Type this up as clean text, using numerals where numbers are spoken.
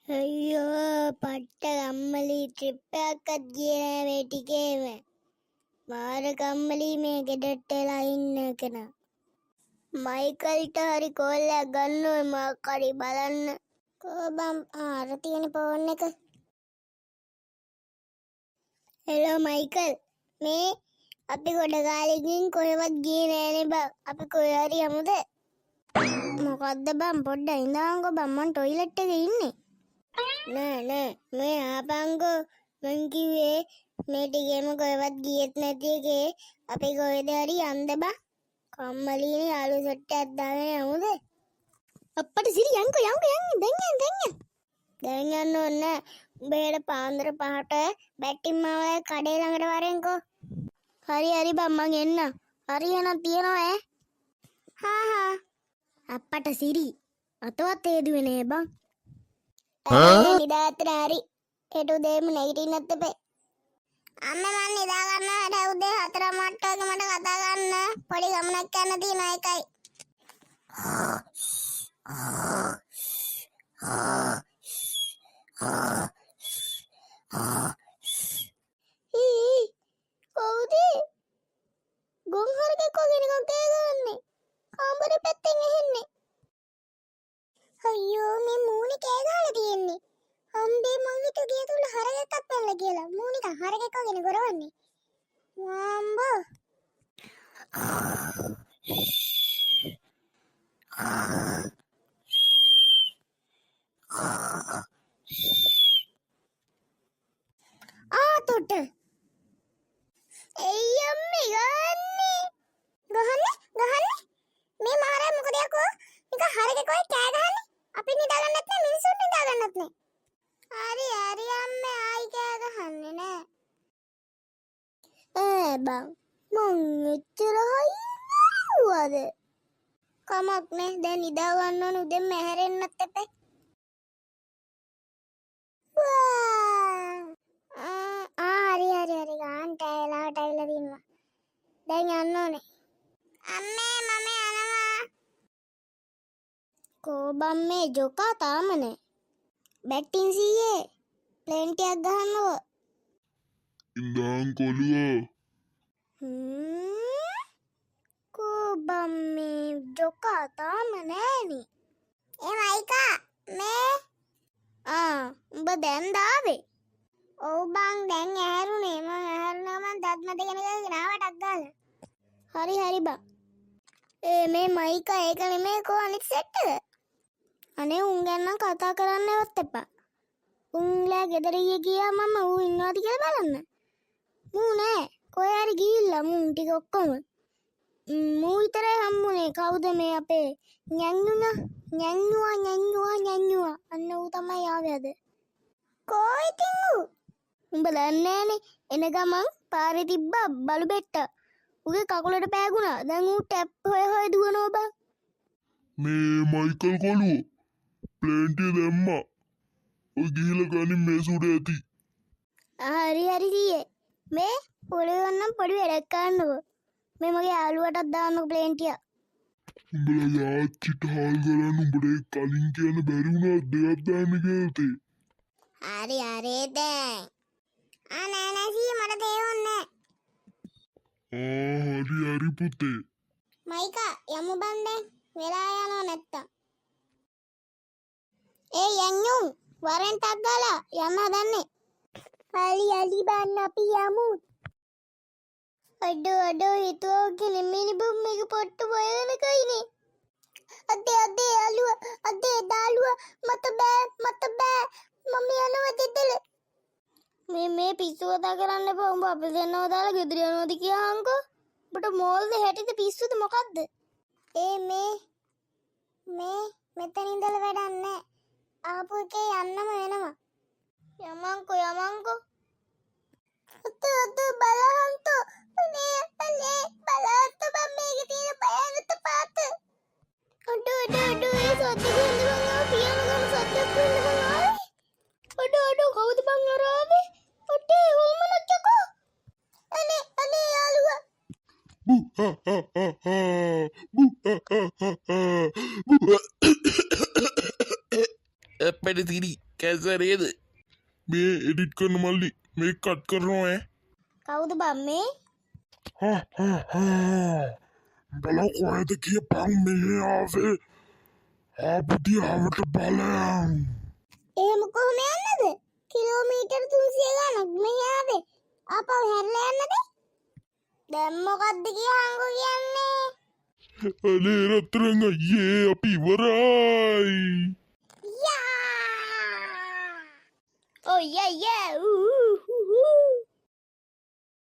අයියෝ පට්ට කම්මලි ට්‍රිප් එකක්වත් ගියේ නෑ මේ ටිකේම. මාර කම්මලි මේ ගෙදරට එලා ඉන්න කෙනා. මයිකල්ට හරි කෝල් එකක් ගන්න ඕනේ මොකක් හරි බලන්න. කොබම් අර තියෙන ෆෝන් එක. හෙලෝ මයිකල් මේ අපි ගොඩ කාලෙකින් කොහෙවත් ගියේ නෑනේ බං. අපි කොහේ හරි යමුද? මොකද්ද බං පොඩ්ඩක් ඉඳන්කෝ බං මං টয়ලට් එකේ ඉන්නේ. නෑ මේ ආපංකෝ මං කිව්වේ මේ ටිකේම කොහෙවත් ගියෙත් නැති එකේ අපි කොහෙද හරි යන්න බං. කම්මලීනේ යාළු සෙට් එකක් දාගෙන යමුද? අප්පට සිරි යන්කෝ දැන් යන්න ඕනේ නෑ. උඹේට පාන්දර 5ට බැටින් මාවල කඩේ ළඟට වරෙන්කෝ. හරි බං මං එන්න. හරි එහෙනම් තියනවා ඈ. හා අප්පට සිරි අතවත් හේදුවේ නෑ බං. නිදාගත්තට හරි හෙට උදේම නැගිටින්නත් එපේ. අම්මා මං නිදා ගන්නවා හෙට උදේ 4 මට්ටමක මට කතා කරන්න පොඩි ගමනක් යන්න තියෙනවා ඒකයි. කවුද? ගොන් හරකෙක් වගේ නිකන් කෑ ගහන්නේ. කාමරේ පැත්තෙන් ඇහෙන්නේ. අයියෝ මේ මූණේ කෑ ගහලා තියෙන්නේ. අම්බේ මං හිතුව ගේ තුල හරකෙක්වත් පැනලා කියලා. මූණික හරකෙක් වගේනේ ගොරවන්නේ. වාම්බෝ. තොට. එයි අම්මේ ගහන්නේ. මේ මහරයා මොකද යකෝ? නික හරකෙක් වගේ කෑ ගහන්නේ. අපි නිදා ගන්නත් නෑ මිනිස්සුන් නිදා ගන්නත් නෑ. හරි අම්මේ ආයි කෑ ගහන්නේ නෑ. බං මං එච්චර හයියවද? කමක් නෑ දැන් නිදා ගන්න ඕන උදෙන්ම ඇහැරෙන්නත් එපේ. හරි ගාන්ට ඇලාවට ඇවිල්ලා දිනවා. දැන් යන්න ඕනේ. අම්මේ මම යනවා. කොබම් මේ ජොකා තාම නෑ. බැටින් සීයේ ප්ලේන් ටිකක් ගහන්නව. ඉඳන් කොළුවා. කොබම් මේ ජොකා තාම නෑනේ. මයිකා මේ උඹ දැන් දාවේ? ඔව් බං දැන් ඇහැරුනේ. මං ඇහැරුණා මං දත් මැද ගෙන ආවටක් ගාලා. හරි බං. මේ මයිකා ඒක නෙමෙයි කො අනිත් සෙට් එක. අනේ උන් ගැන නම් කතා කරන්නවත් එපා. උන්ලා ගෙදර ගියා මම ඌ ඉන්නවද කියලා බලන්න. මූ නෑ. කොහේ හරි ගිහිල්ලා මූ ටික ඔක්කොම. මූ විතරයි හම්බුනේ. කවුද මේ අපේ ඤඤ්ඤුවා. අන්න ඌ තමයි ආවේ අද. කොයිද ඌ? උඹ දන්නේ නෑනේ. එන ගමන් පාරේ තිබ්බ බලු බෙට්ට. උගේ කකුලට පෑගුණා. දැන් ඌ ටැප් හොය දුවනවා බං. මේ මයිකල් කොළුව ප්ලේන් ටික දැම්මා. ඔය ගිහිල්ලා ගනින් මේ සුඩ ඇති. හරි සීයේ. මේ පොළේ වන්නම් පොඩි වැඩක් කරන්නකෝ. මේ මගේ යාළුවටත් දාන්නකෝ ප්ලේන් ටික. උඹලා යාච්චිට හාල් කරන්න උඹට කලින් කියන්න බැරි වුණා දෙයක් දාන්න කියලා තේ. හරි දැන්. නෑ සීයේ මට තේරෙන්නේ නෑ. හරි පුතේ. මයිකා යමු බන් දැන්. වෙලා යනවා නැත්තම්. යන්යුන් වරෙන් ටක් ගාලා යන්න හදන්නේ. හරි බන් අපි යමු. අඩෝ හිතුවෝගේ නෙමෙයි බම් මේක පොට්ට බයන කයිනේ. අදේ යාළුවා මට බෑ මම යනවා දෙදල. මේ පිස්සු කතා කරන්න එපා. උඹ අපි දෙන්නව දාලා ගෙදර යනවාද කියහන්කෝ. උඹට මෝල්ද හැටිද පිස්සුද මොකද්ද? මේ මෙතන ඉඳලා වැඩක් නෑ. ආපු එකේ යන්නම වෙනවා. යමන්කෝ. බලහන්තෝ. මේ බලහන්තෝ බම් මේකේ තියෙන බයනත පාත. අඩෝ ඒ සද්ද කියන්නේ බං ආ පියානෝ ගන්න සද්දක් වෙන්න බං ආවේ. අඩෝ කවුද බං ආවේ? ඔටේ ඕමනච්චකෝ. අනේ යාළුවා. අපේ තිරි कैसा रेद मैं एडिट करने वाली मैं कट कर रहा हूँ කවුද බම්මේ? भला कोई देखिए पांग में आवे आप दिया आवट बालम එහෙම කොහොම යන්නද? කිලෝමීටර් 300 ගණක් මෙහි ආවේ. ආපහු හැරිලා යන්නද? දැන් මොකද්ද කියහන්කෝ කියන්නේ? अरे रतरंगा ये अपी वराई යා! Oh yeah yeah. Ooh.